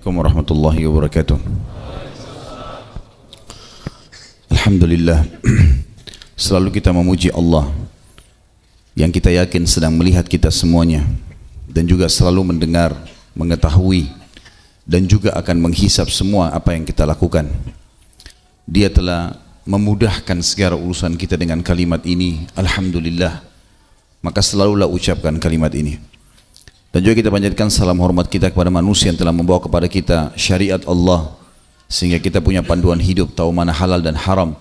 Assalamualaikum warahmatullahi wabarakatuh. Alhamdulillah, selalu kita memuji Allah yang kita yakin sedang melihat kita semuanya dan juga selalu mendengar, mengetahui dan juga akan menghisap semua apa yang kita lakukan. Dia telah memudahkan segala urusan kita dengan kalimat ini, Alhamdulillah. Maka selalulah ucapkan kalimat ini. Dan juga kita panjatkan salam hormat kita kepada manusia yang telah membawa kepada kita syariat Allah, sehingga kita punya panduan hidup, tahu mana halal dan haram.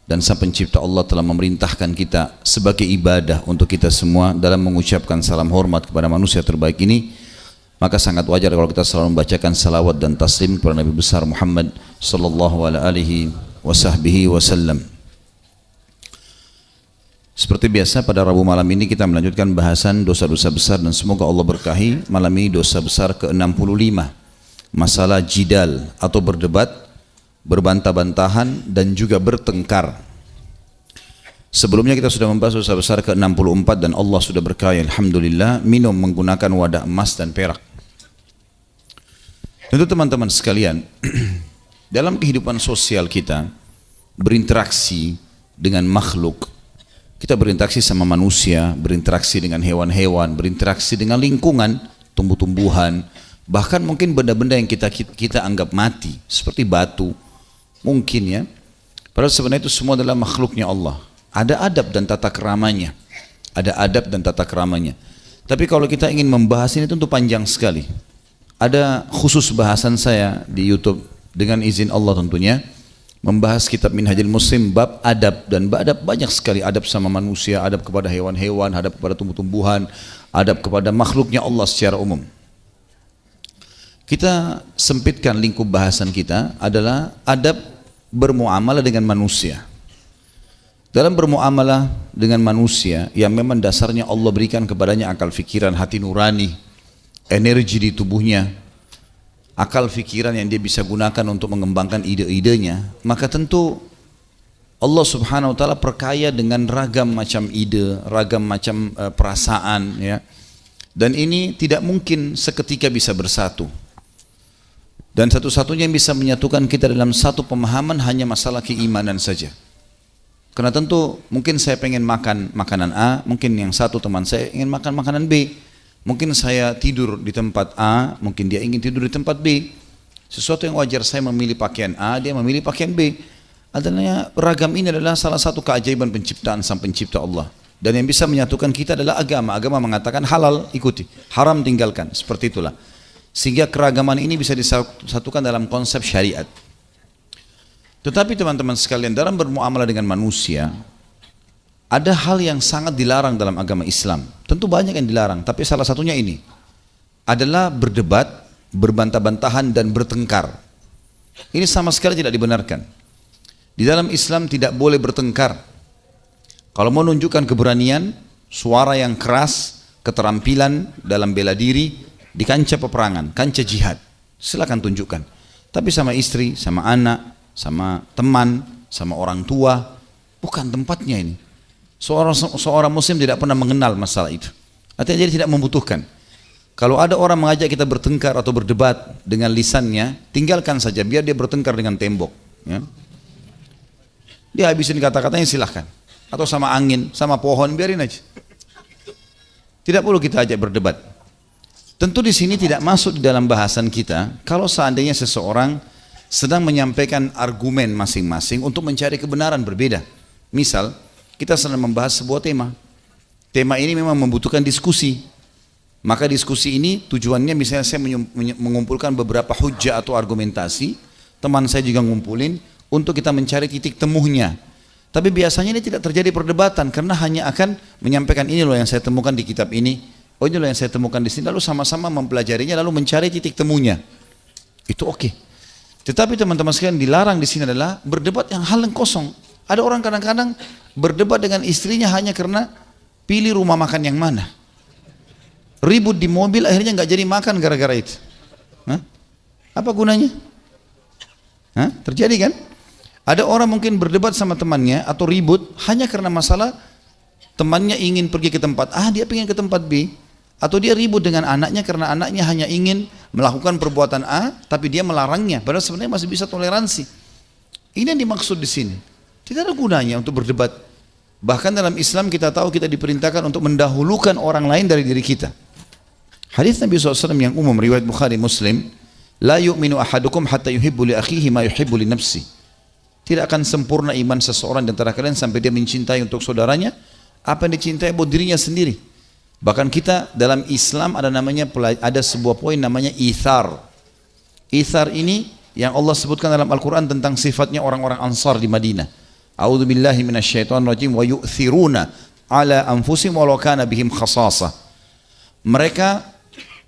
Dan Sang Pencipta Allah telah memerintahkan kita sebagai ibadah untuk kita semua dalam mengucapkan salam hormat kepada manusia terbaik ini. Maka sangat wajar kalau kita selalu membacakan salawat dan taslim kepada Nabi besar Muhammad sallallahu alaihi wasallam. Seperti biasa pada Rabu malam ini kita melanjutkan bahasan dosa-dosa besar, dan semoga Allah berkahi malam ini dosa besar ke-65, masalah jidal atau berdebat, berbantah-bantahan dan juga bertengkar. Sebelumnya kita sudah membahas dosa besar ke-64 dan Allah sudah berkahi alhamdulillah minum menggunakan wadah emas dan perak. Tentu teman-teman sekalian, dalam kehidupan sosial kita berinteraksi dengan makhluk. Kita berinteraksi sama manusia, berinteraksi dengan hewan-hewan, berinteraksi dengan lingkungan, tumbuh-tumbuhan, bahkan mungkin benda-benda yang kita anggap mati, seperti batu, mungkin ya. Padahal sebenarnya itu semua adalah makhluknya Allah. Ada adab dan tata keramanya, ada adab dan tata keramanya. Tapi kalau kita ingin membahas ini tentu panjang sekali. Ada khusus bahasan saya di YouTube dengan izin Allah tentunya, membahas kitab Minhajul Muslim bab adab, dan adab banyak sekali, adab sama manusia, adab kepada hewan-hewan, adab kepada tumbuh-tumbuhan, adab kepada makhluknya Allah secara umum. Kita sempitkan lingkup bahasan kita adalah adab bermuamalah dengan manusia. Dalam bermuamalah dengan manusia yang memang dasarnya Allah berikan kepadanya akal fikiran, hati nurani, energi di tubuhnya, akal fikiran yang dia bisa gunakan untuk mengembangkan ide-idenya, maka tentu Allah subhanahu wa ta'ala perkaya dengan ragam macam ide, ragam macam perasaan ya. Dan ini tidak mungkin seketika bisa bersatu. Dan satu-satunya yang bisa menyatukan kita dalam satu pemahaman hanya masalah keimanan saja. Karena tentu mungkin saya pengen makan makanan A, mungkin yang satu teman saya ingin makan makanan B. Mungkin saya tidur di tempat A, mungkin dia ingin tidur di tempat B. Sesuatu yang wajar, saya memilih pakaian A, dia memilih pakaian B. Adanya ragam ini adalah salah satu keajaiban penciptaan Sang Pencipta Allah. Dan yang bisa menyatukan kita adalah agama. Agama mengatakan halal ikuti, haram tinggalkan, seperti itulah. Sehingga keragaman ini bisa disatukan dalam konsep syariat. Tetapi teman-teman sekalian, dalam bermuamalah dengan manusia, ada hal yang sangat dilarang dalam agama Islam. Tentu banyak yang dilarang, tapi salah satunya ini adalah berdebat, berbantah-bantahan dan bertengkar. Ini sama sekali tidak dibenarkan. Di dalam Islam tidak boleh bertengkar. Kalau mau menunjukkan keberanian, suara yang keras, keterampilan dalam bela diri di kancah peperangan, kancah jihad, silakan tunjukkan. Tapi sama istri, sama anak, sama teman, sama orang tua, bukan tempatnya ini. Seorang muslim tidak pernah mengenal masalah itu. Artinya dia tidak membutuhkan. Kalau ada orang mengajak kita bertengkar atau berdebat dengan lisannya, tinggalkan saja, biar dia bertengkar dengan tembok ya. Dia habisin kata-katanya silahkan. Atau sama angin, sama pohon, biarin aja. Tidak perlu kita ajak berdebat. Tentu di sini tidak masuk di dalam bahasan kita kalau seandainya seseorang sedang menyampaikan argumen masing-masing untuk mencari kebenaran berbeda. Misal kita sedang membahas sebuah tema. Tema ini memang membutuhkan diskusi. Maka diskusi ini tujuannya misalnya saya mengumpulkan beberapa hujjah atau argumentasi. Teman saya juga ngumpulin untuk kita mencari titik temunya. Tapi biasanya ini tidak terjadi perdebatan karena hanya akan menyampaikan ini loh yang saya temukan di kitab ini. Oh ini loh yang saya temukan di sini. Lalu sama-sama mempelajarinya lalu mencari titik temunya. Itu oke. Tetapi teman-teman sekalian dilarang di sini adalah berdebat yang hal yang kosong. Ada orang kadang-kadang berdebat dengan istrinya hanya karena pilih rumah makan yang mana. Ribut di mobil akhirnya nggak jadi makan gara-gara itu. Hah? Apa gunanya? Hah? Terjadi kan? Ada orang mungkin berdebat sama temannya atau ribut hanya karena masalah temannya ingin pergi ke tempat A, dia ingin ke tempat B. Atau dia ribut dengan anaknya karena anaknya hanya ingin melakukan perbuatan A, tapi dia melarangnya. Padahal sebenarnya masih bisa toleransi. Ini yang dimaksud di sini. Tidak ada gunanya untuk berdebat. Bahkan dalam Islam kita tahu kita diperintahkan untuk mendahulukan orang lain dari diri kita. Hadis Nabi SAW yang umum riwayat Bukhari Muslim, la yu'minu ahadukum hatta yuhibbu li akhihi ma yuhibbu li nafsi. Tidak akan sempurna iman seseorang di antara kalian sampai dia mencintai untuk saudaranya apa yang dicintai buat dirinya sendiri. Bahkan kita dalam Islam ada sebuah poin namanya ithar. Ithar ini yang Allah sebutkan dalam Al-Quran tentang sifatnya orang-orang Ansar di Madinah. A'udzu billahi minasyaitonir rajim wa yu'thiruna ala anfusihim walau kana bihim khasasah. Mereka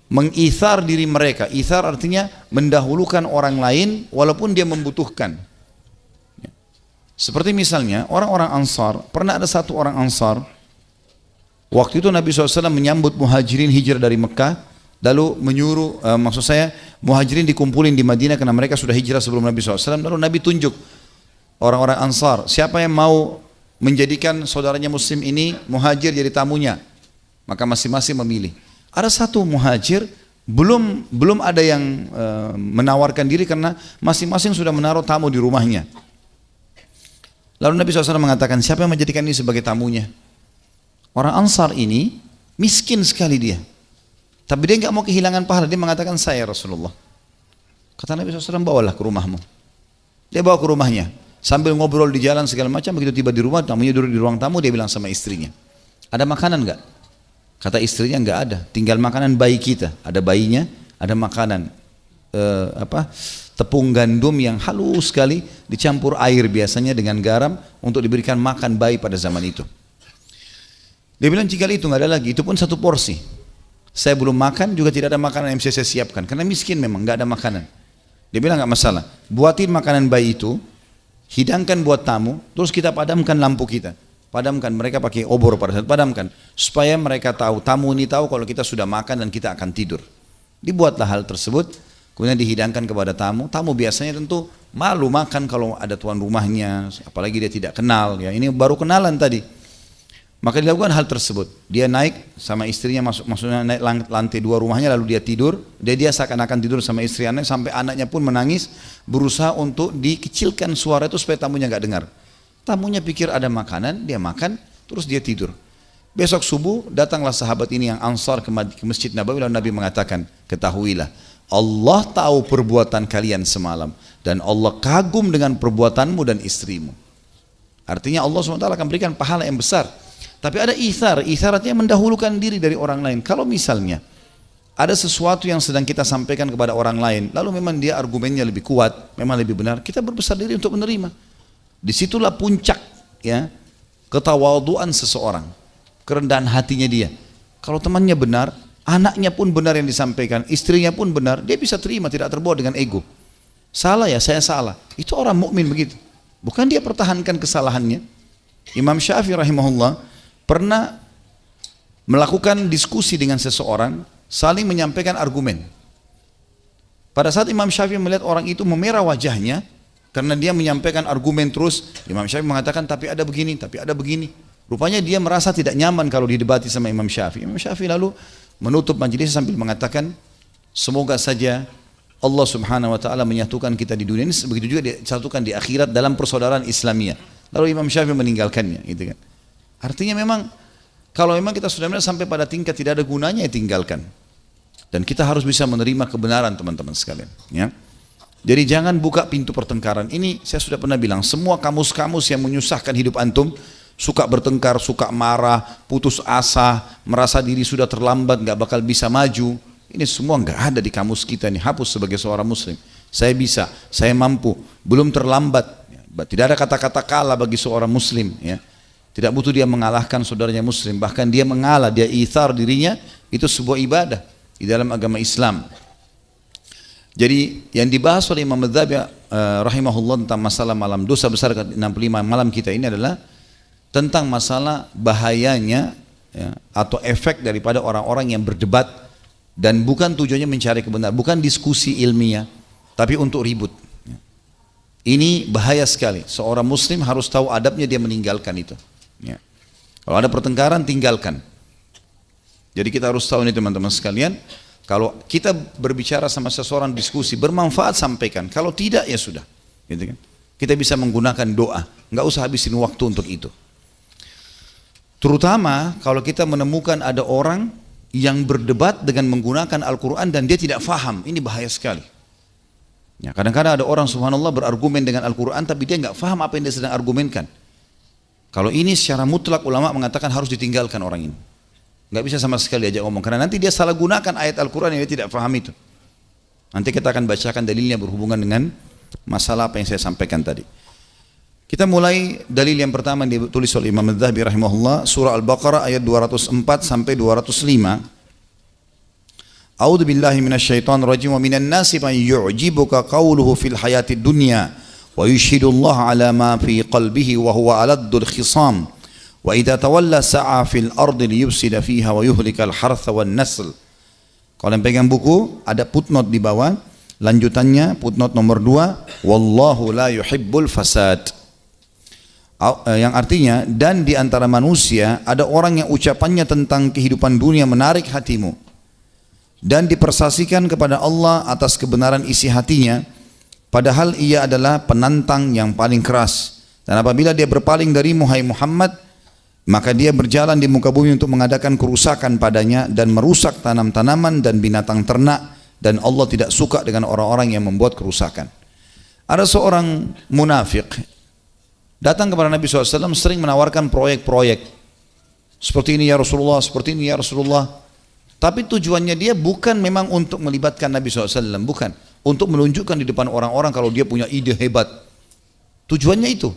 mengithar diri mereka. Ithar artinya mendahulukan orang lain walaupun dia membutuhkan. Seperti misalnya orang-orang Ansar, pernah ada satu orang Ansar. Waktu itu Nabi SAW menyambut muhajirin hijrah dari Mekah, lalu menyuruh, muhajirin dikumpulin di Madinah karena mereka sudah hijrah sebelum Nabi SAW, lalu Nabi tunjuk orang-orang Ansar, siapa yang mau menjadikan saudaranya muslim ini muhajir jadi tamunya, maka masing-masing memilih. Ada satu muhajir, belum ada yang menawarkan diri karena masing-masing sudah menaruh tamu di rumahnya. Lalu Nabi SAW mengatakan, siapa yang menjadikan ini sebagai tamunya? Orang Ansar ini miskin sekali dia, tapi dia nggak mau kehilangan pahala. Dia mengatakan, saya Rasulullah. Kata Nabi SAW, bawalah ke rumahmu. Dia bawa ke rumahnya sambil ngobrol di jalan segala macam. Begitu tiba di rumah, tamunya duduk di ruang tamu, dia bilang sama istrinya, ada makanan nggak? Kata istrinya, nggak ada, tinggal makanan bayi kita. Ada bayinya, ada makanan tepung gandum yang halus sekali dicampur air biasanya dengan garam untuk diberikan makan bayi pada zaman itu. Dia bilang, jika itu nggak ada lagi, itu pun satu porsi. Saya belum makan, juga tidak ada makanan yang bisa saya siapkan, karena miskin memang, nggak ada makanan. Dia bilang, nggak masalah, buatin makanan bayi itu, hidangkan buat tamu, terus kita padamkan lampu kita. Padamkan, mereka pakai obor pada saat padamkan, supaya mereka tahu, tamu ini tahu kalau kita sudah makan dan kita akan tidur. Dibuatlah hal tersebut, kemudian dihidangkan kepada tamu. Tamu biasanya tentu malu makan kalau ada tuan rumahnya, apalagi dia tidak kenal, ya ini baru kenalan tadi. Maka dilakukan hal tersebut. Dia naik sama istrinya, maksudnya naik lantai 2 rumahnya, lalu dia tidur. Dia seakan-akan tidur sama istri anaknya, sampai anaknya pun menangis, berusaha untuk dikecilkan suara itu supaya tamunya nggak dengar. Tamunya pikir ada makanan, dia makan, terus dia tidur. Besok subuh datanglah sahabat ini yang Ansar ke Masjid Nabawi, lalu Nabi mengatakan, ketahuilah, Allah tahu perbuatan kalian semalam, dan Allah kagum dengan perbuatanmu dan istrimu. Artinya Allah SWT akan berikan pahala yang besar. Tapi ada ithar artinya mendahulukan diri dari orang lain. Kalau misalnya ada sesuatu yang sedang kita sampaikan kepada orang lain, lalu memang dia argumennya lebih kuat, memang lebih benar, kita berbesar diri untuk menerima. Disitulah puncak ya ketawaduan seseorang, kerendahan hatinya dia. Kalau temannya benar, anaknya pun benar yang disampaikan, istrinya pun benar, dia bisa terima, tidak terbawa dengan ego. Salah ya, saya salah. Itu orang mukmin begitu. Bukan dia pertahankan kesalahannya. Imam Syafi'i rahimahullah pernah melakukan diskusi dengan seseorang, saling menyampaikan argumen. Pada saat Imam Syafi'i melihat orang itu memerah wajahnya karena dia menyampaikan argumen terus, Imam Syafi'i mengatakan tapi ada begini, tapi ada begini. Rupanya dia merasa tidak nyaman kalau didebati sama Imam Syafi'i. Imam Syafi'i lalu menutup majelis sambil mengatakan, semoga saja Allah Subhanahu wa taala menyatukan kita di dunia ini, begitu juga disatukan di akhirat dalam persaudaraan Islamiyah. Lalu Imam Syafi'i meninggalkannya, gitu kan. Artinya memang kalau memang kita sudah melihat sampai pada tingkat tidak ada gunanya, ya tinggalkan. Dan kita harus bisa menerima kebenaran teman-teman sekalian, ya. Jadi jangan buka pintu pertengkaran. Ini saya sudah pernah bilang, semua kamus-kamus yang menyusahkan hidup antum, suka bertengkar, suka marah, putus asa, merasa diri sudah terlambat, nggak bakal bisa maju, ini semua nggak ada di kamus kita. Ini hapus sebagai seorang muslim. Saya bisa, saya mampu, belum terlambat. Tidak ada kata-kata kalah bagi seorang muslim, ya. Tidak butuh dia mengalahkan saudaranya muslim, bahkan dia mengalah, dia ithar dirinya, itu sebuah ibadah di dalam agama Islam. Jadi yang dibahas oleh Imam Madzhabi rahimahullah tentang masalah malam, dosa besar ke-65 malam kita ini adalah tentang masalah bahayanya, ya, atau efek daripada orang-orang yang berdebat dan bukan tujuannya mencari kebenaran, bukan diskusi ilmiah, tapi untuk ribut. Ini bahaya sekali. Seorang muslim harus tahu adabnya, dia meninggalkan itu. Ya. Kalau ada pertengkaran, tinggalkan. Jadi kita harus tahu ini teman-teman sekalian, kalau kita berbicara sama seseorang diskusi, bermanfaat sampaikan, kalau tidak ya sudah. Gitu kan? Kita bisa menggunakan doa, nggak usah habisin waktu untuk itu. Terutama kalau kita menemukan ada orang yang berdebat dengan menggunakan Al-Quran dan dia tidak faham, ini bahaya sekali. Ya, kadang-kadang ada orang subhanallah berargumen dengan Al-Quran tapi dia nggak faham apa yang dia sedang argumenkan. Kalau ini secara mutlak ulama mengatakan harus ditinggalkan orang ini. Nggak bisa sama sekali ajak ngomong, karena nanti dia salah gunakan ayat Al-Quran yang dia tidak faham itu. Nanti kita akan bacakan dalilnya berhubungan dengan masalah apa yang saya sampaikan tadi. Kita mulai dalil yang pertama yang ditulis oleh Imam Adz-Dzahabi rahimahullah, surah Al-Baqarah ayat 204 sampai 205. A'udzu billahi minasyaitonir rajim, wa minan nasi man yu'jibuka qawluhu fil hayatid dunya wa yushhidullaha ala ma fi qalbihi wa huwa aladdul khisam wa idza tawalla sa'a fil ardi liyufsida fiha wa yuhlikal hartha wan nasl. Kalau yang pegang buku ada footnote di bawah, lanjutannya footnote nomor 2, wallahu la yuhibbul fasad. Yang artinya, dan di antara manusia ada orang yang ucapannya tentang kehidupan dunia menarik hatimu dan dipersaksikan kepada Allah atas kebenaran isi hatinya, padahal ia adalah penantang yang paling keras. Dan apabila dia berpaling darimu hai Muhammad, maka dia berjalan di muka bumi untuk mengadakan kerusakan padanya dan merusak tanam-tanaman dan binatang ternak, dan Allah tidak suka dengan orang-orang yang membuat kerusakan. Ada seorang munafik datang kepada Nabi SAW, sering menawarkan proyek-proyek seperti ini ya Rasulullah, seperti ini ya Rasulullah. Tapi tujuannya dia bukan memang untuk melibatkan Nabi SAW, bukan. Untuk menunjukkan di depan orang-orang kalau dia punya ide hebat. Tujuannya itu.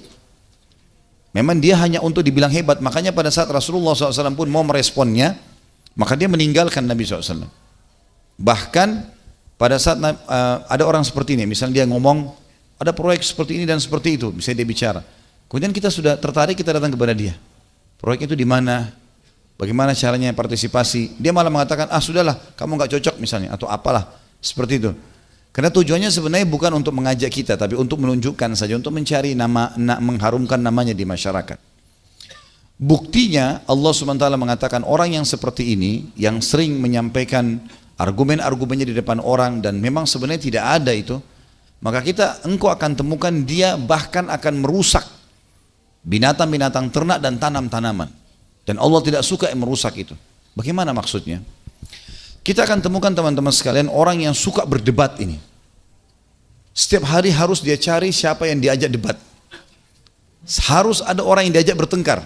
Memang dia hanya untuk dibilang hebat. Makanya pada saat Rasulullah SAW pun mau meresponnya, maka dia meninggalkan Nabi SAW. Bahkan pada saat ada orang seperti ini, misalnya dia ngomong, ada proyek seperti ini dan seperti itu, misalnya dia bicara. Kemudian kita sudah tertarik, kita datang kepada dia. Proyek itu di mana? Bagaimana caranya partisipasi? Dia malah mengatakan, ah sudahlah, kamu nggak cocok misalnya, atau apalah, seperti itu. Karena tujuannya sebenarnya bukan untuk mengajak kita, tapi untuk menunjukkan saja, untuk mencari nama, mengharumkan namanya di masyarakat. Buktinya Allah SWT mengatakan orang yang seperti ini, yang sering menyampaikan argumen-argumennya di depan orang dan memang sebenarnya tidak ada itu, maka engkau akan temukan dia bahkan akan merusak binatang-binatang ternak dan tanam-tanaman, dan Allah tidak suka yang merusak itu. Bagaimana maksudnya? Kita akan temukan teman-teman sekalian orang yang suka berdebat ini. Setiap hari harus dia cari siapa yang diajak debat. Harus ada orang yang diajak bertengkar.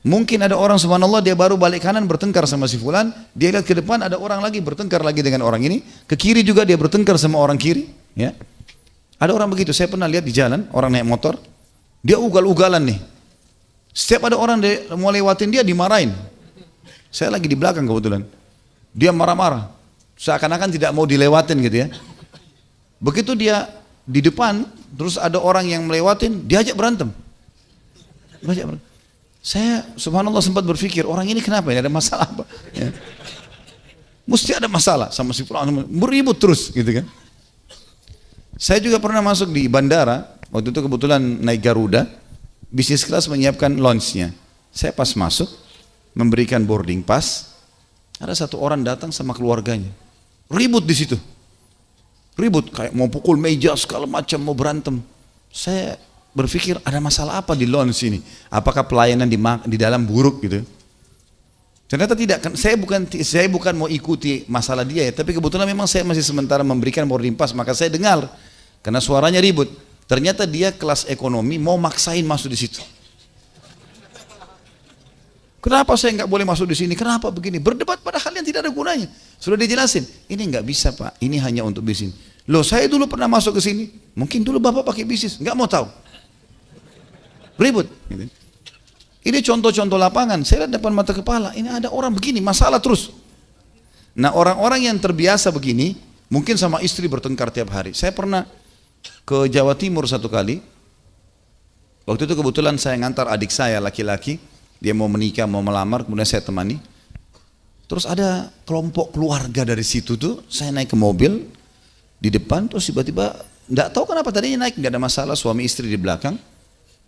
Mungkin ada orang subhanallah dia baru balik kanan bertengkar sama si fulan, dia lihat ke depan ada orang lagi bertengkar lagi dengan orang ini, ke kiri juga dia bertengkar sama orang kiri, ya. Ada orang begitu, saya pernah lihat di jalan, orang naik motor, dia ugal-ugalan nih. Setiap ada orang mau lewatin dia dimarahin. Saya lagi di belakang kebetulan. Dia marah-marah, seakan-akan tidak mau dilewatin gitu ya. Begitu dia di depan, terus ada orang yang melewatin, diajak berantem. Saya subhanallah sempat berpikir, orang ini kenapa ya, ada masalah apa? Ya. Mesti ada masalah sama si fulan, beribut terus gitu kan. Saya juga pernah masuk di bandara, waktu itu kebetulan naik Garuda, bisnis kelas menyiapkan lounge-nya. Saya pas masuk, memberikan boarding pass, ada satu orang datang sama keluarganya, ribut di situ, ribut kayak mau pukul meja segala macam, mau berantem. Saya berpikir ada masalah apa di lounge ini? Apakah pelayanan di dalam buruk gitu? Ternyata tidak. Saya bukan mau ikuti masalah dia ya, tapi kebetulan memang saya masih sementara memberikan boarding pass, maka saya dengar karena suaranya ribut. Ternyata dia kelas ekonomi mau maksain masuk di situ. Kenapa saya nggak boleh masuk di sini? Kenapa begini? Berdebat padahal yang tidak ada gunanya. Sudah dijelasin. Ini nggak bisa Pak. Ini hanya untuk bisnis. Loh, saya dulu pernah masuk ke sini. Mungkin dulu Bapak pakai bisnis. Nggak mau tahu. Ribut. Ini contoh-contoh lapangan. Saya lihat depan mata kepala. Ini ada orang begini, masalah terus. Nah, orang-orang yang terbiasa begini, mungkin sama istri bertengkar tiap hari. Saya pernah ke Jawa Timur satu kali. Waktu itu kebetulan saya ngantar adik saya laki-laki. Dia mau menikah, mau melamar, kemudian saya temani. Terus ada kelompok keluarga dari situ tuh. Saya naik ke mobil di depan, terus tiba-tiba nggak tahu kenapa tadinya naik, nggak ada masalah, suami istri di belakang.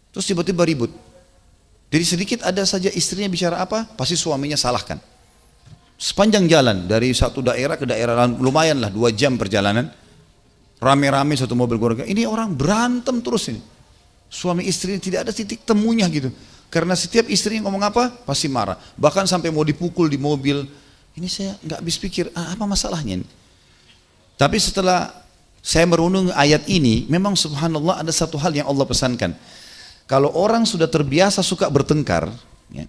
Terus tiba-tiba ribut. Jadi sedikit ada saja istrinya bicara apa, pasti suaminya salahkan. sepanjang jalan dari satu daerah ke daerah lain, lumayan lah 2 jam perjalanan, rame-rame satu mobil keluarga. Ini orang berantem terus ini, suami istri tidak ada titik temunya gitu, karena setiap istri ngomong apa pasti marah, bahkan sampai mau dipukul di mobil. Ini saya nggak habis pikir, apa masalahnya ini? Tapi setelah saya merenung ayat ini, memang subhanallah ada satu hal yang Allah pesankan. Kalau orang sudah terbiasa suka bertengkar, ya,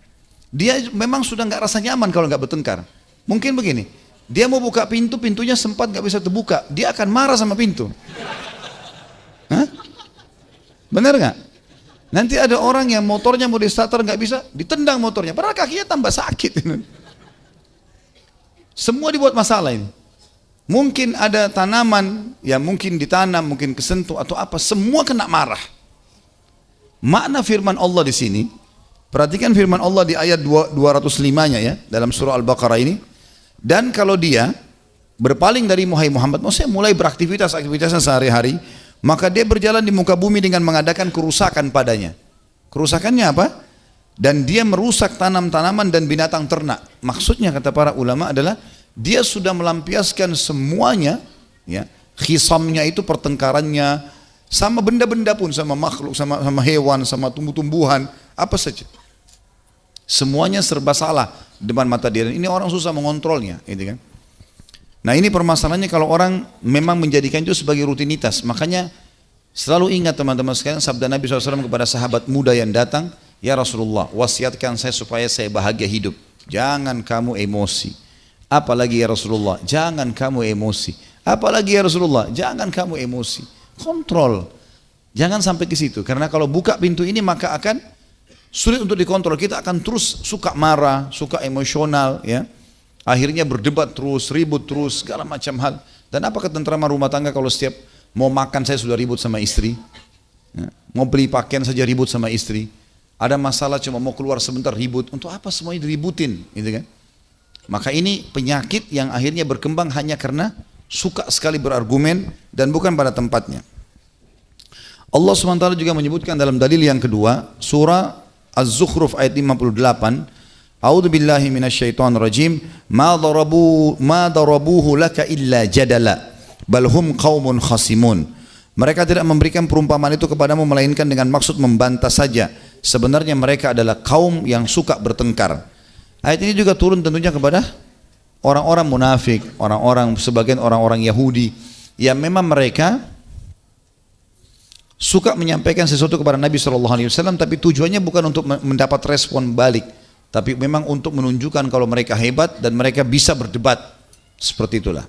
dia memang sudah nggak rasa nyaman kalau nggak bertengkar. Mungkin begini, dia mau buka pintu, pintunya sempat nggak bisa terbuka, dia akan marah sama pintu. Hah? Benar nggak? Nanti ada orang yang motornya mau di starter nggak bisa, ditendang motornya, padahal kakinya tambah sakit. Semua dibuat masalah ini. Mungkin ada tanaman yang mungkin ditanam, mungkin kesentuh atau apa, semua kena marah. Makna firman Allah di sini, perhatikan firman Allah di ayat 205-nya ya, dalam surah Al-Baqarah ini. Dan kalau dia berpaling dari Muhammad, maksudnya mulai beraktivitasnya sehari-hari, maka dia berjalan di muka bumi dengan mengadakan kerusakan padanya. Kerusakannya apa? Dan dia merusak tanam-tanaman dan binatang ternak. Maksudnya kata para ulama adalah dia sudah melampiaskan semuanya, ya, khisamnya itu pertengkarannya, sama benda-benda pun, sama makhluk, sama hewan, sama tumbuh-tumbuhan, apa saja. Semuanya serba salah depan mata dia. Dan ini orang susah mengontrolnya, gitu kan. Nah ini permasalahannya kalau orang memang menjadikan itu sebagai rutinitas. Makanya selalu ingat teman-teman sekalian sabda Nabi SAW kepada sahabat muda yang datang, ya Rasulullah, wasiatkan saya supaya saya bahagia hidup. Jangan kamu emosi. Apalagi ya Rasulullah, jangan kamu emosi. Apalagi ya Rasulullah, jangan kamu emosi. Kontrol, jangan sampai ke situ, karena kalau buka pintu ini maka akan sulit untuk dikontrol. Kita akan terus suka marah, suka emosional, ya. Akhirnya berdebat terus, ribut terus, segala macam hal. Dan apa ketentraman rumah tangga kalau setiap mau makan saya sudah ribut sama istri, ya. Mau beli pakaian saja ribut sama istri. Ada masalah cuma mau keluar sebentar ribut. Untuk apa semuanya diributin, gitu kan? Maka ini penyakit yang akhirnya berkembang hanya karena suka sekali berargumen dan bukan pada tempatnya. Allah SWT juga menyebutkan dalam dalil yang kedua, surah Az-Zukhruf ayat 58, A'udzu billahi minasyaitonir rajim, ma darabuhu laka illa jadala, bal hum qaumun khasimun. Mereka tidak memberikan perumpamaan itu kepadamu melainkan dengan maksud membantah saja. Sebenarnya mereka adalah kaum yang suka bertengkar. Ayat ini juga turun tentunya kepada orang-orang munafik, sebagian orang-orang Yahudi yang memang mereka suka menyampaikan sesuatu kepada Nabi SAW, tapi tujuannya bukan untuk mendapat respon balik, tapi memang untuk menunjukkan kalau mereka hebat dan mereka bisa berdebat. Seperti itulah.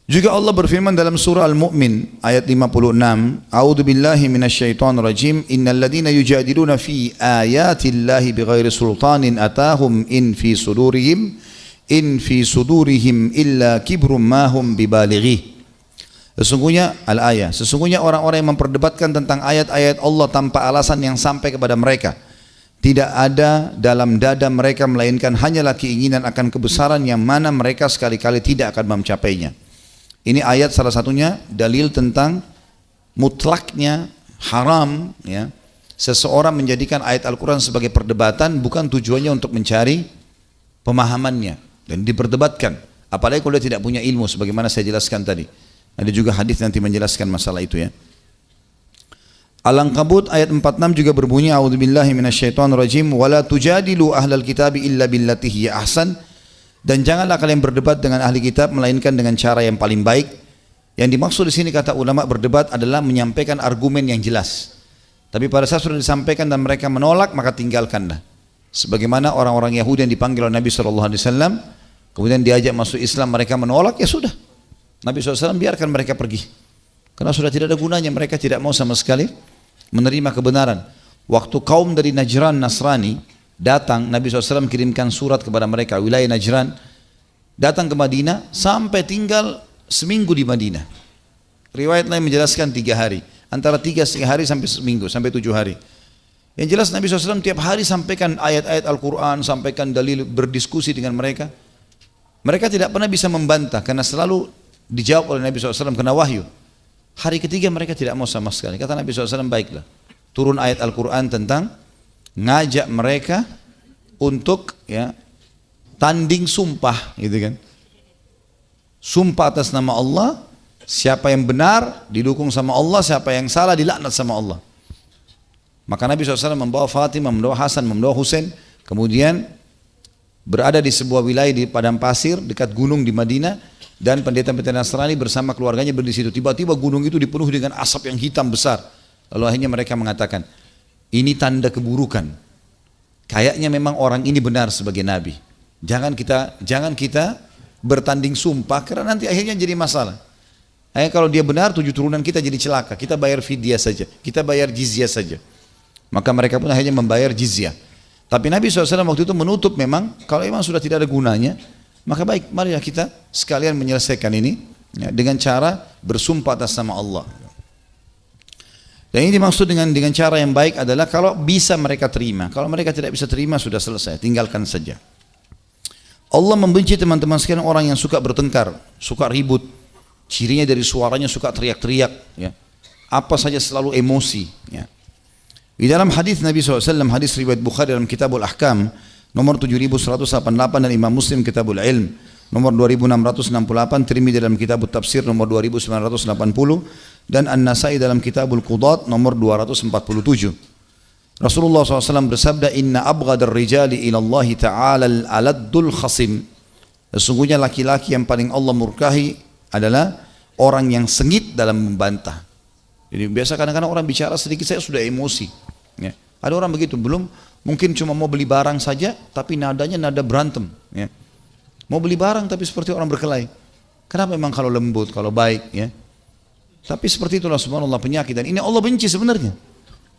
Juga Allah berfirman dalam surah Al-Mu'min ayat 56, A'udzu billahi minasyaitonir rajim, innal ladzina yujadiluna fi ayatillahi bighairi sultanin atahum in fi sudurihim illa kibrum ma hum bibalighi. Sesungguhnya orang-orang yang memperdebatkan tentang ayat-ayat Allah tanpa alasan yang sampai kepada mereka, tidak ada dalam dada mereka melainkan hanyalah keinginan akan kebesaran yang mana mereka sekali-kali tidak akan mencapainya. Ini ayat salah satunya dalil tentang mutlaknya haram, ya, seseorang menjadikan ayat Al-Quran sebagai perdebatan, bukan tujuannya untuk mencari pemahamannya dan diperdebatkan, apalagi kalau dia tidak punya ilmu sebagaimana saya jelaskan tadi. Ada juga hadis nanti menjelaskan masalah itu, ya. Al-Ankabut ayat 46 juga berbunyi, A'udzubillahi minasyaitonirrajim, wala tujadilu ahlal kitabi illa billati hiya ahsan. Dan janganlah kalian berdebat dengan ahli kitab melainkan dengan cara yang paling baik. Yang dimaksud di sini kata ulama berdebat adalah menyampaikan argumen yang jelas. Tapi pada saat sudah disampaikan dan mereka menolak, maka tinggalkanlah. Sebagaimana orang-orang Yahudi yang dipanggil oleh Nabi SAW, kemudian diajak masuk Islam, mereka menolak, ya sudah. Nabi SAW biarkan mereka pergi. Karena sudah tidak ada gunanya, mereka tidak mau sama sekali menerima kebenaran. Waktu kaum dari Najran Nasrani datang, Nabi SAW kirimkan surat kepada mereka, wilayah Najran, datang ke Madinah, sampai tinggal seminggu di Madinah. Riwayat lain menjelaskan 3 hari, antara 3 hari sampai seminggu, sampai 7 hari. Yang jelas Nabi SAW tiap hari sampaikan ayat-ayat Al-Quran, sampaikan dalil, berdiskusi dengan mereka. Mereka tidak pernah bisa membantah, karena selalu dijawab oleh Nabi SAW, kena wahyu. Hari ketiga mereka tidak mau sama sekali. Kata Nabi SAW, baiklah, turun ayat Al-Quran tentang ngajak mereka untuk, ya, tanding sumpah gitu kan. Sumpah atas nama Allah, siapa yang benar didukung sama Allah, siapa yang salah dilaknat sama Allah. Maka Nabi SAW membawa Fatimah, membawa Hasan, membawa Husain, kemudian berada di sebuah wilayah di padang pasir dekat gunung di Madinah, dan pendeta-pendeta Nasrani bersama keluarganya berdiri di situ. Tiba-tiba gunung itu dipenuhi dengan asap yang hitam besar. Lalu akhirnya mereka mengatakan, ini tanda keburukan. Kayaknya memang orang ini benar sebagai nabi. Jangan kita bertanding sumpah karena nanti akhirnya jadi masalah. Kalau dia benar 7 turunan kita jadi celaka. Kita bayar fidyah saja, kita bayar jizyah saja. Maka mereka pun akhirnya membayar jizyah. Tapi Nabi SAW waktu itu menutup memang, kalau memang sudah tidak ada gunanya, maka baik, marilah kita sekalian menyelesaikan ini ya, dengan cara bersumpah atas nama Allah. Dan ini dimaksud dengan cara yang baik adalah kalau bisa mereka terima. Kalau mereka tidak bisa terima sudah selesai, tinggalkan saja. Allah membenci teman-teman sekalian orang yang suka bertengkar, suka ribut. Cirinya dari suaranya suka teriak-teriak, ya. Apa saja selalu emosi, ya. Di dalam hadis Nabi SAW, hadis riwayat Bukhari dalam Kitabul Ahkam nomor 7188 dan Imam Muslim Kitabul Ilm nomor 2668, Tirmidzi dalam Kitabut Tafsir nomor 2980 dan An-Nasai dalam Kitabul Qudat nomor 247. Rasulullah SAW bersabda, Inna abghadar rijali ilallahi ta'ala al-aladdul khasim. Sesungguhnya laki-laki yang paling Allah murkahi adalah orang yang sengit dalam membantah. Jadi biasa kadang-kadang orang bicara sedikit saya sudah emosi, ya. Ada orang begitu, belum mungkin cuma mau beli barang saja tapi nadanya nada berantem, ya. Mau beli barang tapi seperti orang berkelahi. Kenapa memang kalau lembut, kalau baik, ya. Tapi seperti itulah subhanallah penyakit, dan ini Allah benci sebenarnya.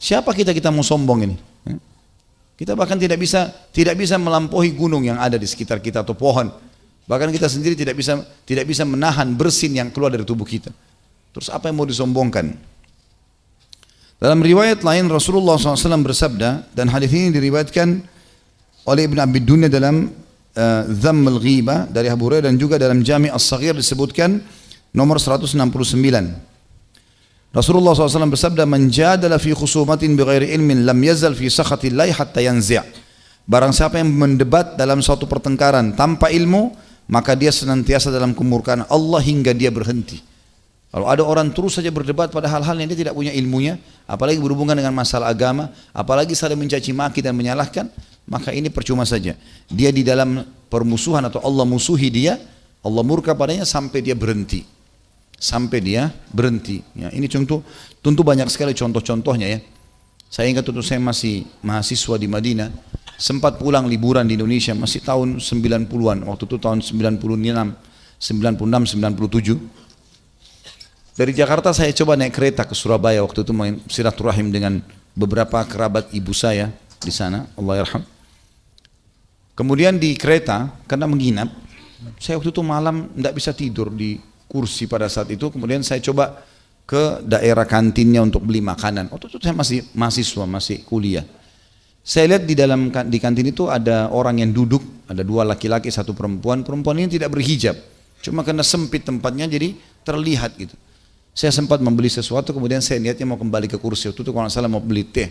Siapa kita mau sombong ini, ya? Kita bahkan tidak bisa melampaui gunung yang ada di sekitar kita atau pohon. Bahkan kita sendiri tidak bisa menahan bersin yang keluar dari tubuh kita. Terus apa yang mau disombongkan? Dalam riwayat lain Rasulullah SAW bersabda, dan hadis ini diriwayatkan oleh Ibn Abi Dunya dalam Dhamm al-Ghibah dari Abu Hurairah, dan juga dalam Jami' as-Saghir disebutkan nomor 169. Rasulullah SAW bersabda, Man jadala fi khusumatin bighairi ilmin lam yazal fi sakhatillahi hatta yanzi'. Barang siapa yang mendebat dalam suatu pertengkaran tanpa ilmu, maka dia senantiasa dalam kemurkaan Allah hingga dia berhenti. Kalau ada orang terus saja berdebat pada hal-hal yang dia tidak punya ilmunya, apalagi berhubungan dengan masalah agama, apalagi saling mencaci maki dan menyalahkan, maka ini percuma saja. Dia di dalam permusuhan atau Allah musuhi dia, Allah murka padanya sampai dia berhenti. Sampai dia berhenti. Ya, ini tentu banyak sekali contoh-contohnya, ya. Saya ingat waktu saya masih mahasiswa di Madinah, sempat pulang liburan di Indonesia, masih tahun 90-an, waktu itu tahun 96, 97. Dari Jakarta saya coba naik kereta ke Surabaya, waktu itu main silaturahim dengan beberapa kerabat ibu saya di sana, Allah yarham. Kemudian di kereta, karena menginap, saya waktu itu malam tidak bisa tidur di kursi pada saat itu. Kemudian saya coba ke daerah kantinnya untuk beli makanan. Waktu itu saya masih mahasiswa, masih kuliah. Saya lihat di kantin itu ada orang yang duduk, ada 2 laki-laki, 1 perempuan. Perempuan ini tidak berhijab, cuma karena sempit tempatnya jadi terlihat gitu. Saya sempat membeli sesuatu, kemudian saya niatnya mau kembali ke kursi. Waktu itu kalau nggak salah mau beli teh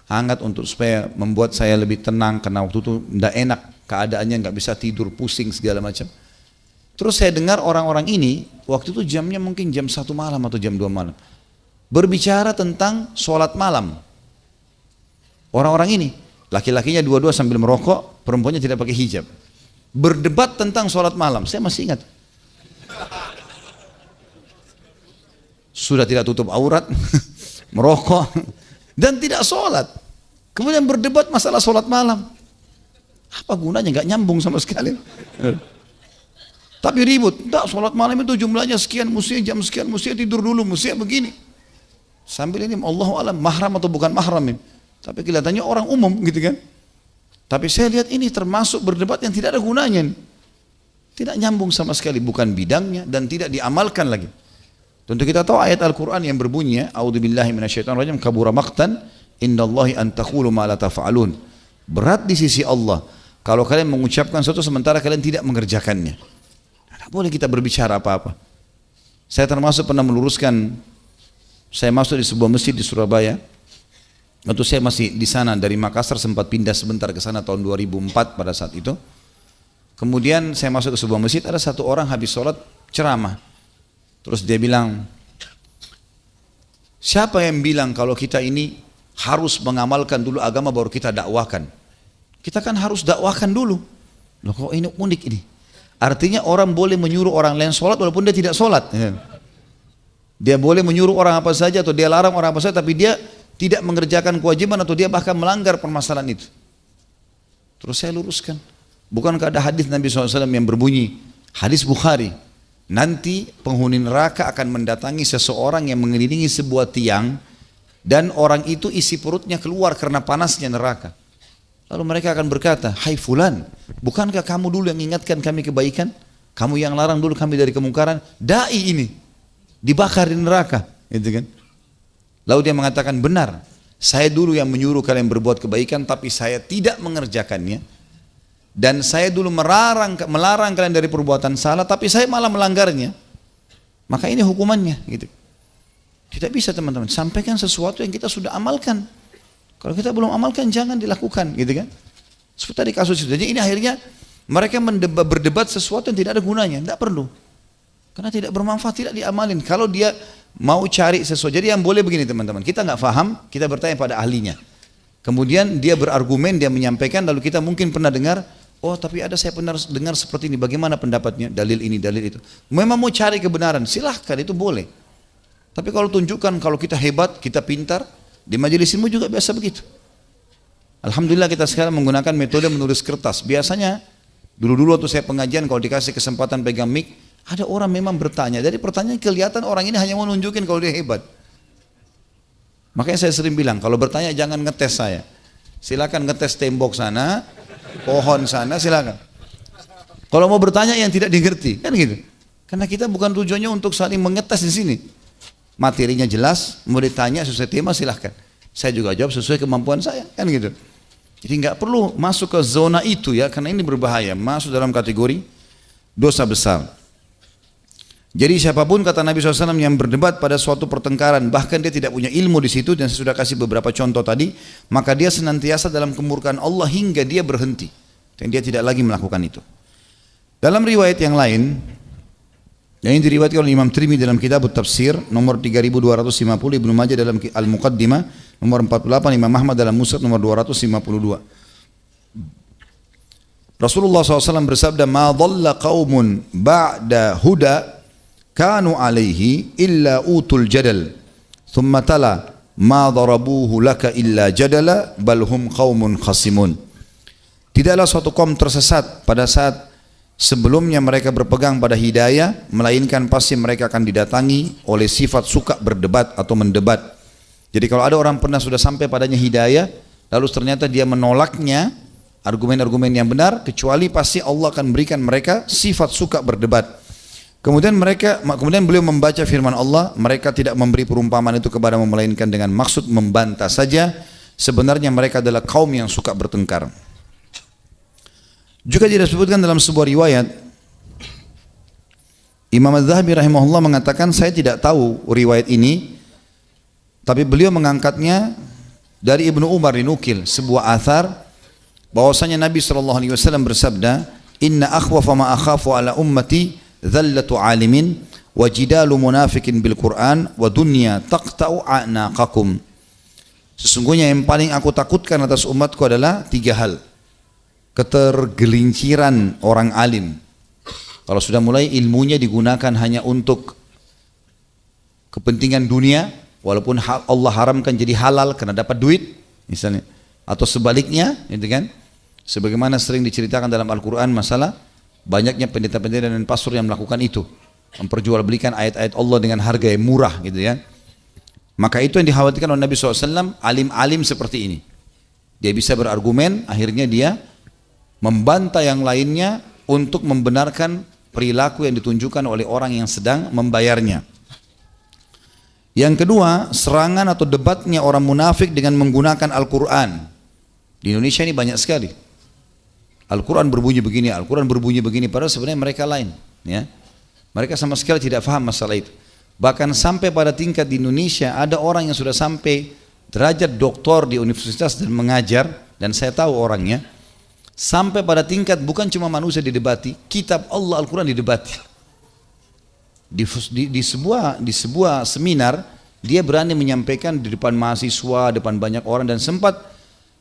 hangat untuk supaya membuat saya lebih tenang, karena waktu itu tidak enak keadaannya, nggak bisa tidur, pusing segala macam. Terus saya dengar orang-orang ini, waktu itu jamnya mungkin jam 1 malam atau jam 2 malam, berbicara tentang sholat malam. Orang-orang ini, laki-lakinya dua-dua sambil merokok, perempuannya tidak pakai hijab, berdebat tentang sholat malam. Saya masih ingat. Sudah tidak tutup aurat, merokok, dan tidak sholat. Kemudian berdebat masalah sholat malam. Apa gunanya? Nggak nyambung sama sekali. Tapi ribut, tak, sholat malam itu jumlahnya sekian, mestinya jam sekian, mestinya tidur dulu, mestinya begini. Sambil ini Allahu a'lam mahram atau bukan mahram ini. Tapi kelihatannya orang umum gitu kan. Tapi saya lihat ini termasuk berdebat yang tidak ada gunanya. Tidak nyambung sama sekali, bukan bidangnya dan tidak diamalkan lagi. Tentu kita tahu ayat Al-Quran yang berbunyi, A'udzubillahi minasyaitonirrajim, kabura maqtan indallahi an taqulu ma la taf'alun. Berat di sisi Allah kalau kalian mengucapkan sesuatu sementara kalian tidak mengerjakannya. Tidak boleh kita berbicara apa-apa. Saya termasuk pernah meluruskan, saya masuk di sebuah masjid di Surabaya. Waktu saya masih di sana, dari Makassar sempat pindah sebentar ke sana tahun 2004 pada saat itu. Kemudian saya masuk ke sebuah masjid, ada satu orang habis sholat ceramah. Terus dia bilang, siapa yang bilang kalau kita ini harus mengamalkan dulu agama baru kita dakwahkan? Kita kan harus dakwahkan dulu. Loh kok ini unik ini? Artinya orang boleh menyuruh orang lain sholat walaupun dia tidak sholat. Dia boleh menyuruh orang apa saja atau dia larang orang apa saja, tapi dia tidak mengerjakan kewajiban atau dia bahkan melanggar permasalahan itu. Terus saya luruskan. Bukankah ada hadis Nabi SAW yang berbunyi, hadis Bukhari, nanti penghuni neraka akan mendatangi seseorang yang mengelilingi sebuah tiang dan orang itu isi perutnya keluar karena panasnya neraka. Lalu mereka akan berkata, hai fulan, bukankah kamu dulu yang ingatkan kami kebaikan? Kamu yang larang dulu kami dari kemungkaran. Dai ini dibakar di neraka, gitu kan? Lalu dia mengatakan, benar, saya dulu yang menyuruh kalian berbuat kebaikan tapi saya tidak mengerjakannya. Dan saya dulu melarang kalian dari perbuatan salah, tapi saya malah melanggarnya. Maka ini hukumannya, gitu. Tidak bisa teman-teman, sampaikan sesuatu yang kita sudah amalkan. Kalau kita belum amalkan, jangan dilakukan, gitu kan? Seperti tadi kasus itu. Jadi ini akhirnya mereka berdebat sesuatu yang tidak ada gunanya, tidak perlu. Karena tidak bermanfaat, tidak diamalin. Kalau dia mau cari sesuatu, jadi yang boleh begini teman-teman, kita nggak paham, kita bertanya pada ahlinya. Kemudian dia berargumen, dia menyampaikan, lalu kita mungkin pernah dengar, oh tapi ada saya pernah dengar seperti ini, bagaimana pendapatnya, dalil ini, dalil itu. Memang mau cari kebenaran, silahkan, itu boleh. Tapi kalau tunjukkan kalau kita hebat, kita pintar, di majelis ilmu juga biasa begitu. Alhamdulillah kita sekarang menggunakan metode menulis kertas. Biasanya dulu-dulu waktu saya pengajian kalau dikasih kesempatan pegang mic, ada orang memang bertanya. Dari pertanyaan kelihatan orang ini hanya mau nunjukin kalau dia hebat. Makanya saya sering bilang kalau bertanya jangan ngetes saya. Silakan ngetes tembok sana, pohon sana, silakan. Kalau mau bertanya yang tidak dimengerti, kan gitu. Karena kita bukan tujuannya untuk saling mengetes di sini. Materinya jelas, mau ditanya sesuai tema silahkan. Saya juga jawab sesuai kemampuan saya, kan gitu. Jadi nggak perlu masuk ke zona itu ya, karena ini berbahaya, masuk dalam kategori dosa besar. Jadi siapapun kata Nabi SAW yang berdebat pada suatu pertengkaran, bahkan dia tidak punya ilmu di situ, dan saya sudah kasih beberapa contoh tadi, maka dia senantiasa dalam kemurkaan Allah hingga dia berhenti, dan dia tidak lagi melakukan itu. Dalam riwayat yang lain, yang ini diriwayatkan oleh Imam Tirmidzi dalam kitab Tafsir nomor 3250, Ibnu Majah dalam Al-Muqaddimah nomor 48, Imam Ahmad dalam Musnad nomor 252. Rasulullah SAW bersabda, "Ma dhalla qaumun ba'da huda kanu alaihi illa utul jadal." Thumma tala, "Ma darabuhu laka illa jadala bal hum qaumun khasimun." Tidaklah suatu kaum tersesat pada saat sebelumnya mereka berpegang pada hidayah, melainkan pasti mereka akan didatangi oleh sifat suka berdebat atau mendebat. Jadi kalau ada orang pernah sudah sampai padanya hidayah, lalu ternyata dia menolaknya, argumen-argumen yang benar, kecuali pasti Allah akan berikan mereka sifat suka berdebat. Kemudian beliau membaca firman Allah, mereka tidak memberi perumpamaan itu kepada melainkan dengan maksud membantah saja. Sebenarnya mereka adalah kaum yang suka bertengkar. Juga disebutkan dalam sebuah riwayat, Imam Az-Zahabi rahimahullah mengatakan, saya tidak tahu riwayat ini, tapi beliau mengangkatnya dari Ibnu Umar dinukil sebuah athar bahwasanya Nabi SAW bersabda, "Inna akhwafa ma akhafu ala ummati dhallatu alimin wa jidalu munafikin bil Qur'an wa dunya taqta'u a'naqakum." Sesungguhnya yang paling aku takutkan atas umatku adalah tiga hal. Ketergelinciran orang alim. Kalau sudah mulai ilmunya digunakan hanya untuk kepentingan dunia, walaupun Allah haramkan jadi halal karena dapat duit, misalnya, atau sebaliknya, gitu kan? Sebagaimana sering diceritakan dalam Al-Quran masalah banyaknya pendeta-pendeta dan pastor yang melakukan itu, memperjualbelikan ayat-ayat Allah dengan harga yang murah, gitu ya. Maka itu yang dikhawatirkan oleh Nabi SAW, alim-alim seperti ini. Dia bisa berargumen, akhirnya dia membantah yang lainnya untuk membenarkan perilaku yang ditunjukkan oleh orang yang sedang membayarnya. Yang kedua, serangan atau debatnya orang munafik dengan menggunakan Al-Quran. Di Indonesia ini banyak sekali. Al-Quran berbunyi begini, Al-Quran berbunyi begini, padahal sebenarnya mereka lain. Ya. Mereka sama sekali tidak paham masalah itu. Bahkan sampai pada tingkat di Indonesia ada orang yang sudah sampai derajat doktor di universitas dan mengajar, dan saya tahu orangnya. Sampai pada tingkat bukan cuma manusia didebati, kitab Allah Al-Quran didebati. Di sebuah seminar, dia berani menyampaikan di depan mahasiswa, depan banyak orang, dan sempat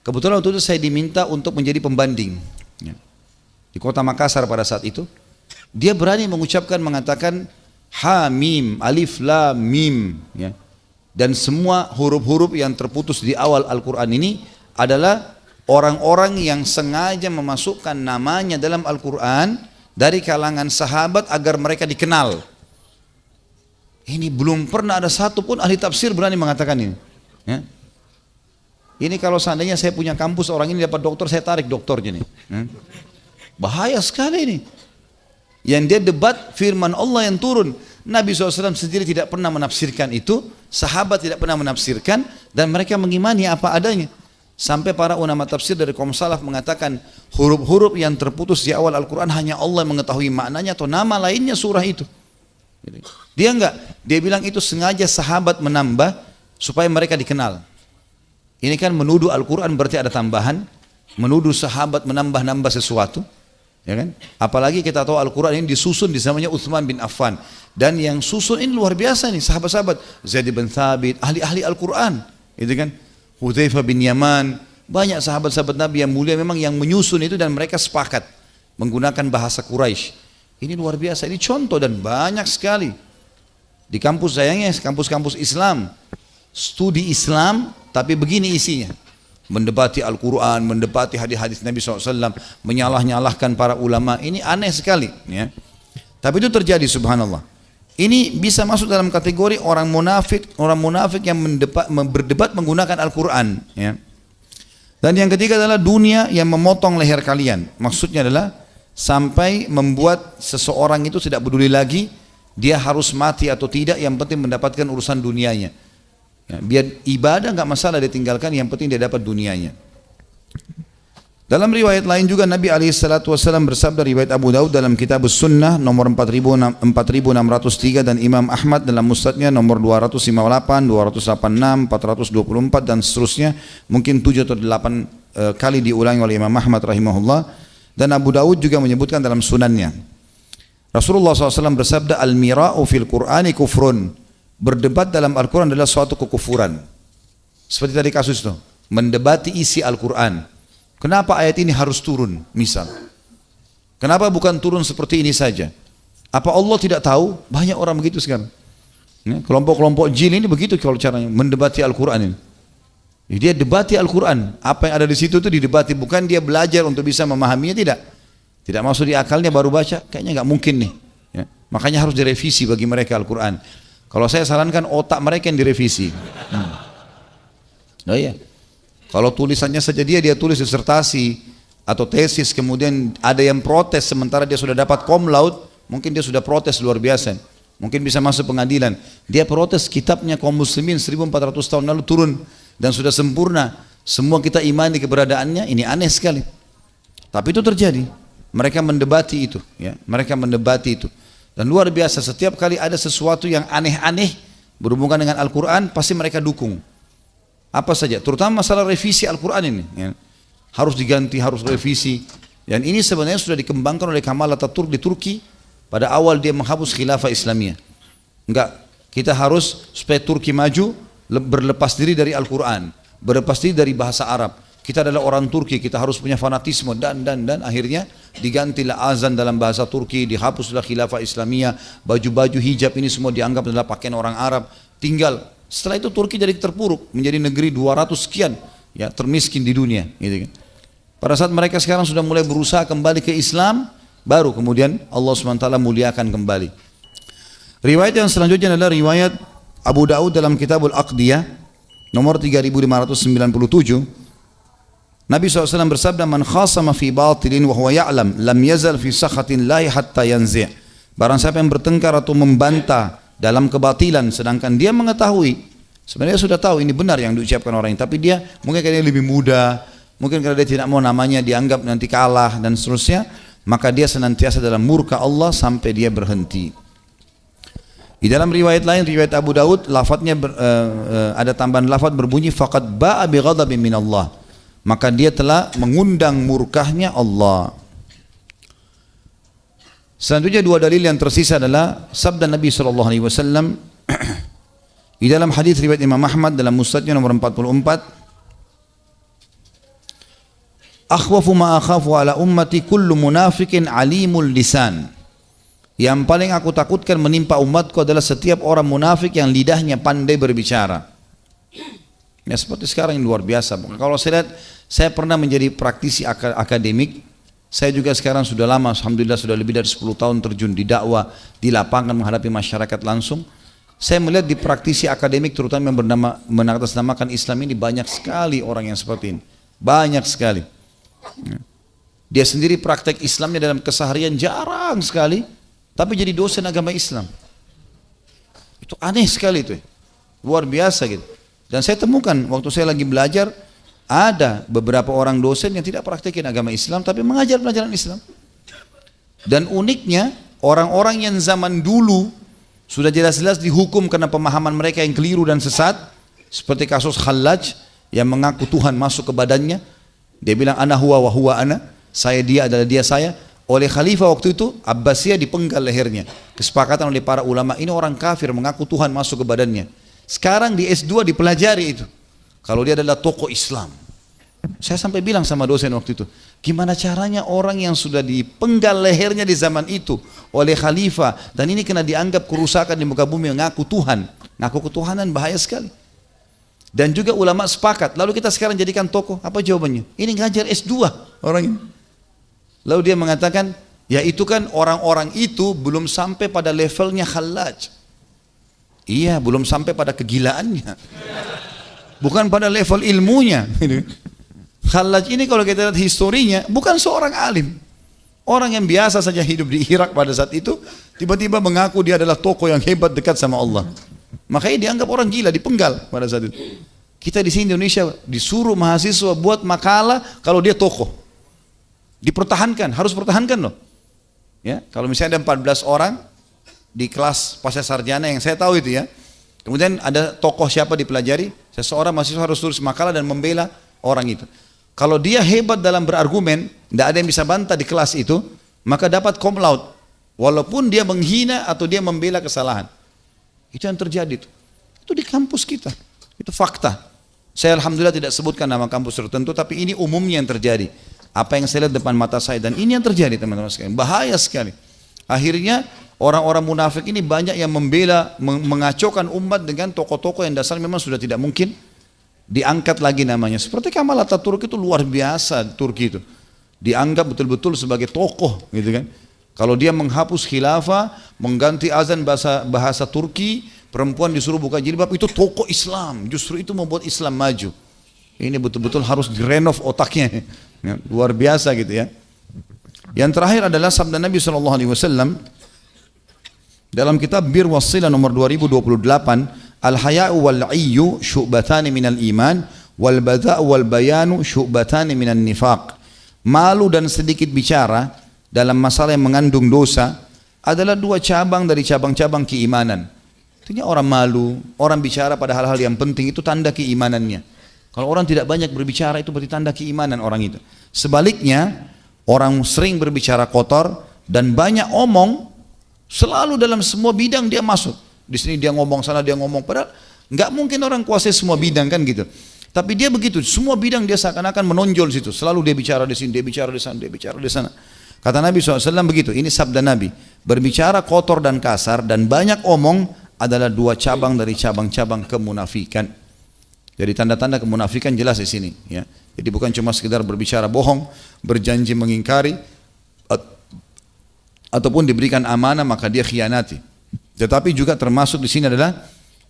kebetulan waktu itu saya diminta untuk menjadi pembanding di kota Makassar pada saat itu. Dia berani mengucapkan, mengatakan ha mim alif lam mim, ya. Dan semua huruf-huruf yang terputus di awal Al-Quran ini adalah orang-orang yang sengaja memasukkan namanya dalam Al-Quran dari kalangan sahabat agar mereka dikenal. Ini belum pernah ada satu pun ahli tafsir berani mengatakan ini, ya. Ini kalau seandainya saya punya kampus, orang ini dapat doktor, saya tarik doktornya nih, ya. Bahaya sekali ini. Yang dia debat firman Allah yang turun. Nabi SAW sendiri tidak pernah menafsirkan itu, sahabat tidak pernah menafsirkan, dan mereka mengimani apa adanya. Sampai para ulama tafsir dari kaum salaf mengatakan huruf-huruf yang terputus di awal Al-Quran hanya Allah yang mengetahui maknanya atau nama lainnya surah itu. Dia enggak, dia bilang itu sengaja sahabat menambah supaya mereka dikenal. Ini kan menuduh Al-Quran berarti ada tambahan, menuduh sahabat menambah-nambah sesuatu, ya kan? Apalagi kita tahu Al-Quran ini disusun di zamannya Utsman bin Affan, dan yang susun ini luar biasa nih, sahabat-sahabat Zaid bin Thabit, ahli-ahli Al-Quran, itu kan? Hudzaifah bin Yaman, banyak sahabat-sahabat Nabi yang mulia memang yang menyusun itu, dan mereka sepakat menggunakan bahasa Quraisy. Ini luar biasa, ini contoh dan banyak sekali. Di kampus sayangnya, kampus-kampus Islam, studi Islam, tapi begini isinya. Mendebati Al-Quran, mendebati hadis-hadis Nabi SAW, menyalah-nyalahkan para ulama, ini aneh sekali, ya. Tapi itu terjadi, subhanallah. Ini bisa masuk dalam kategori orang munafik yang berdebat menggunakan Al-Quran, ya. Dan yang ketiga adalah dunia yang memotong leher kalian. Maksudnya adalah sampai membuat seseorang itu tidak peduli lagi dia harus mati atau tidak, yang penting mendapatkan urusan dunianya, ya, biar ibadah nggak masalah ditinggalkan, yang penting dia dapat dunianya. Dalam riwayat lain juga Nabi SAW bersabda, riwayat Abu Daud dalam kitab Sunnah nomor 4603 dan Imam Ahmad dalam Musnadnya nomor 258, 286, 424 dan seterusnya, mungkin 7 atau 8 kali diulangi oleh Imam Ahmad rahimahullah. Dan Abu Daud juga menyebutkan dalam sunannya, Rasulullah SAW bersabda, al-mira'u fil Qur'ani kufrun, berdebat dalam Al-Quran adalah suatu kekufuran. Seperti tadi kasus itu, mendebati isi Al-Quran. Kenapa ayat ini harus turun? Misal, kenapa bukan turun seperti ini saja? Apa Allah tidak tahu? Banyak orang begitu sekarang. Kelompok-kelompok jin ini begitu kalau caranya mendebati Al-Quran ini. Dia debati Al-Quran, apa yang ada di situ itu didebati, bukan dia belajar untuk bisa memahaminya, tidak masuk di akalnya baru baca, kayaknya nggak mungkin nih, ya. Makanya harus direvisi bagi mereka Al-Quran. Kalau saya sarankan otak mereka yang direvisi. Oh iya. Kalau tulisannya saja dia tulis disertasi atau tesis, kemudian ada yang protes sementara dia sudah dapat cum laude, mungkin dia sudah protes luar biasa, mungkin bisa masuk pengadilan. Dia protes kitabnya kaum muslimin 1400 tahun lalu turun dan sudah sempurna, semua kita imani keberadaannya. Ini aneh sekali, tapi itu terjadi. Mereka mendebati itu, ya. Mereka mendebati itu, dan luar biasa. Setiap kali ada sesuatu yang aneh-aneh berhubungan dengan Al-Quran, pasti mereka dukung. Apa saja, terutama masalah revisi Al-Quran ini, ya. Harus diganti, harus revisi. Dan ini sebenarnya sudah dikembangkan oleh Kemal Atatürk di Turki pada awal dia menghapus khilafah Islamiyah. Enggak, kita harus supaya Turki maju, berlepas diri dari Al-Quran, berlepas diri dari bahasa Arab. Kita adalah orang Turki, kita harus punya fanatisme, dan akhirnya digantilah azan dalam bahasa Turki, dihapuslah khilafah Islamiyah, baju-baju hijab ini semua dianggap adalah pakaian orang Arab. Tinggal setelah itu Turki jadi terpuruk, menjadi negeri 200 sekian, ya, termiskin di dunia, gitu kan. Pada saat mereka sekarang sudah mulai berusaha kembali ke Islam, baru kemudian Allah SWT muliakan kembali. Riwayat yang selanjutnya adalah riwayat Abu Daud dalam Kitabul Aqdiyah nomor 3597. Nabi SAW bersabda, man khasama fi batilin wa huwa ya'lam lam yazal fi sakhatin lahi hatta yanzi'. Barang siapa yang bertengkar atau membantah dalam kebatilan sedangkan dia mengetahui, sebenarnya sudah tahu ini benar yang diucapkan orang ini, tapi dia mungkin karena dia lebih muda, mungkin karena dia tidak mau namanya dianggap nanti kalah dan seterusnya, maka dia senantiasa dalam murka Allah sampai dia berhenti. Di dalam riwayat lain, riwayat Abu Daud, lafadznya ada tambahan lafadz berbunyi faqad ba'a bi ghadabin min Allah. maka dia telah mengundang murkahnya Allah. Selanjutnya dua dalil yang tersisa adalah sabda Nabi SAW di dalam hadis riwayat Imam Ahmad dalam Musnadnya nomor 44, akhwafu ma akhafu ala ummati kullu munafikin alimul lisan. Yang paling aku takutkan menimpa umatku adalah setiap orang munafik yang lidahnya pandai berbicara. Ya seperti sekarang yang luar biasa. Kalau saya lihat, saya pernah menjadi praktisi akademik. Saya juga sekarang sudah lama, alhamdulillah sudah lebih dari 10 tahun terjun di dakwah, di lapangan menghadapi masyarakat langsung. Saya melihat di praktisi akademik terutama yang mengatasnamakan Islam ini banyak sekali orang yang seperti ini. Banyak sekali. Dia sendiri praktek Islamnya dalam keseharian jarang sekali, tapi jadi dosen agama Islam. Itu aneh sekali itu. Luar biasa gitu. Dan saya temukan waktu saya lagi belajar, ada beberapa orang dosen yang tidak praktekin agama Islam tapi mengajar pelajaran Islam. Dan uniknya orang-orang yang zaman dulu sudah jelas-jelas dihukum karena pemahaman mereka yang keliru dan sesat, seperti kasus Khallaj yang mengaku Tuhan masuk ke badannya. Dia bilang ana huwa wa huwa ana, saya dia adalah dia saya. Oleh khalifah waktu itu Abbasiyah dipenggal lehernya. Kesepakatan oleh para ulama, ini orang kafir mengaku Tuhan masuk ke badannya. Sekarang di S2 dipelajari itu. Kalau dia adalah tokoh Islam. Saya sampai bilang sama dosen waktu itu, gimana caranya orang yang sudah dipenggal lehernya di zaman itu oleh khalifah, dan ini kena dianggap kerusakan di muka bumi, mengaku Tuhan. Ngaku ketuhanan bahaya sekali. Dan juga ulama sepakat, lalu kita sekarang jadikan tokoh, apa jawabannya? Ini ngajar S2 orang ini. Lalu dia mengatakan, ya itu kan orang-orang itu belum sampai pada levelnya Khallaj. Iya, belum sampai pada kegilaannya. Bukan pada level ilmunya. Khallaj ini kalau kita lihat historinya bukan seorang alim. Orang yang biasa saja hidup di Irak pada saat itu, tiba-tiba mengaku dia adalah tokoh yang hebat dekat sama Allah. Makanya dianggap orang gila, dipenggal pada saat itu. Kita di sini Indonesia disuruh mahasiswa buat makalah kalau dia tokoh. Dipertahankan, harus pertahankan loh. Ya, kalau misalnya ada 14 orang di kelas pasca sarjana yang saya tahu itu ya. Kemudian ada tokoh siapa dipelajari, seseorang mahasiswa harus tulis makalah dan membela orang itu. Kalau dia hebat dalam berargumen, tidak ada yang bisa bantah di kelas itu, maka dapat cum laude. Walaupun dia menghina atau dia membela kesalahan. Itu yang terjadi itu. Itu di kampus kita. Itu fakta. Saya alhamdulillah tidak sebutkan nama kampus tertentu, tapi ini umumnya yang terjadi. Apa yang saya lihat depan mata saya, dan ini yang terjadi teman-teman sekalian. Bahaya sekali. Akhirnya orang-orang munafik ini banyak yang membela, mengacaukan umat dengan tokoh-tokoh yang dasar memang sudah tidak mungkin diangkat lagi namanya. Seperti Kemal Atatürk itu luar biasa, Turki itu. Dianggap betul-betul sebagai tokoh gitu kan. Kalau dia menghapus khilafah, mengganti azan bahasa Turki, perempuan disuruh buka jilbab, itu tokoh Islam. Justru itu membuat Islam maju. Ini betul-betul harus direnov otaknya. Ya, luar biasa gitu ya. Yang terakhir adalah sabda Nabi SAW dalam kitab Bir Wassilah nomor 2028, al-haya'u wal-'iyyu syu'batani minal iman wal bada'u wal bayanu syu'batani minan nifaq. Malu dan sedikit bicara dalam masalah yang mengandung dosa adalah dua cabang dari cabang-cabang keimanan. Artinya orang malu, orang bicara pada hal-hal yang penting itu tanda keimanannya. Kalau orang tidak banyak berbicara itu berarti tanda keimanan orang itu. Sebaliknya, orang sering berbicara kotor dan banyak omong, selalu dalam semua bidang dia masuk. Di sini dia ngomong, sana dia ngomong. Padahal nggak mungkin orang kuasai semua bidang kan gitu. Tapi dia begitu, semua bidang dia seakan-akan menonjol situ. Selalu dia bicara di sini, dia bicara di sana, dia bicara di sana. Kata Nabi SAW begitu, ini sabda Nabi. Berbicara kotor dan kasar dan banyak omong adalah dua cabang dari cabang-cabang kemunafikan. Jadi tanda-tanda kemunafikan jelas di sini. Ya. Jadi bukan cuma sekedar berbicara bohong, berjanji mengingkari, ataupun diberikan amanah maka dia khianati. Tetapi juga termasuk di sini adalah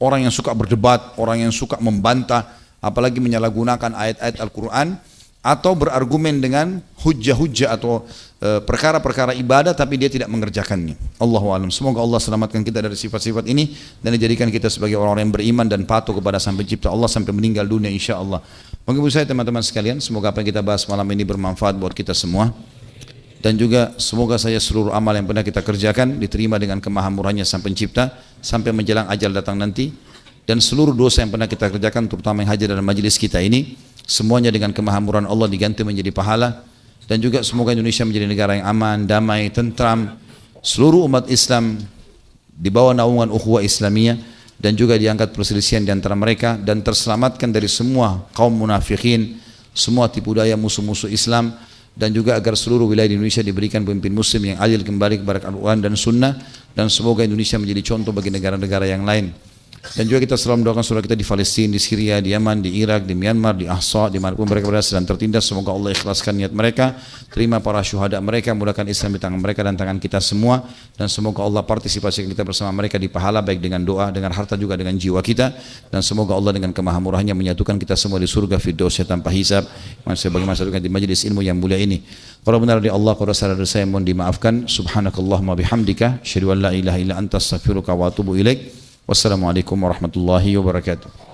orang yang suka berdebat, orang yang suka membantah, apalagi menyalahgunakan ayat-ayat Al-Quran, atau berargumen dengan hujjah-hujjah atau perkara-perkara ibadah tapi dia tidak mengerjakannya. Allahu a'lam. Semoga Allah selamatkan kita dari sifat-sifat ini dan dijadikan kita sebagai orang-orang yang beriman dan patuh kepada Sang Pencipta Allah sampai meninggal dunia insyaallah. Mengibu saya teman-teman sekalian, semoga apa yang kita bahas malam ini bermanfaat buat kita semua. Dan juga semoga saja seluruh amal yang pernah kita kerjakan diterima dengan kemahamurahnya Sang Pencipta sampai menjelang ajal datang nanti. Dan seluruh dosa yang pernah kita kerjakan terutama yang hadir dalam majelis kita ini semuanya dengan kemahamuran Allah diganti menjadi pahala. Dan juga semoga Indonesia menjadi negara yang aman, damai, tentram, seluruh umat Islam di bawah naungan ukhuwah Islamiyah, dan juga diangkat perselisihan di antara mereka dan terselamatkan dari semua kaum munafikin, semua tipu daya musuh-musuh Islam, dan juga agar seluruh wilayah di Indonesia diberikan pemimpin muslim yang adil kembali kepada Al-Quran dan Sunnah, dan semoga Indonesia menjadi contoh bagi negara-negara yang lain. Dan juga kita selalu mendoakan saudara kita di Palestina, di Syria, di Yaman, di Irak, di Myanmar, di Ahsa, di manapun mereka berada sedang tertindas. Semoga Allah ikhlaskan niat mereka, terima para syuhada mereka, mudahkan Islam di tangan mereka dan tangan kita semua. Dan semoga Allah partisipasi kita bersama mereka di pahala, baik dengan doa, dengan harta, juga dengan jiwa kita. Dan semoga Allah dengan kemahamurahnya menyatukan kita semua di surga firdausnya tanpa hisab, sebagaimana satukan di majlis ilmu yang mulia ini. Kalau benar dari Allah, kalau salah dari saya mohon dimaafkan. Subhanakallahumma bihamdika, asyhadu an la ilaha illa anta, astaghfiruka wa atubu ilaik. Wassalamualaikum warahmatullahi wabarakatuh.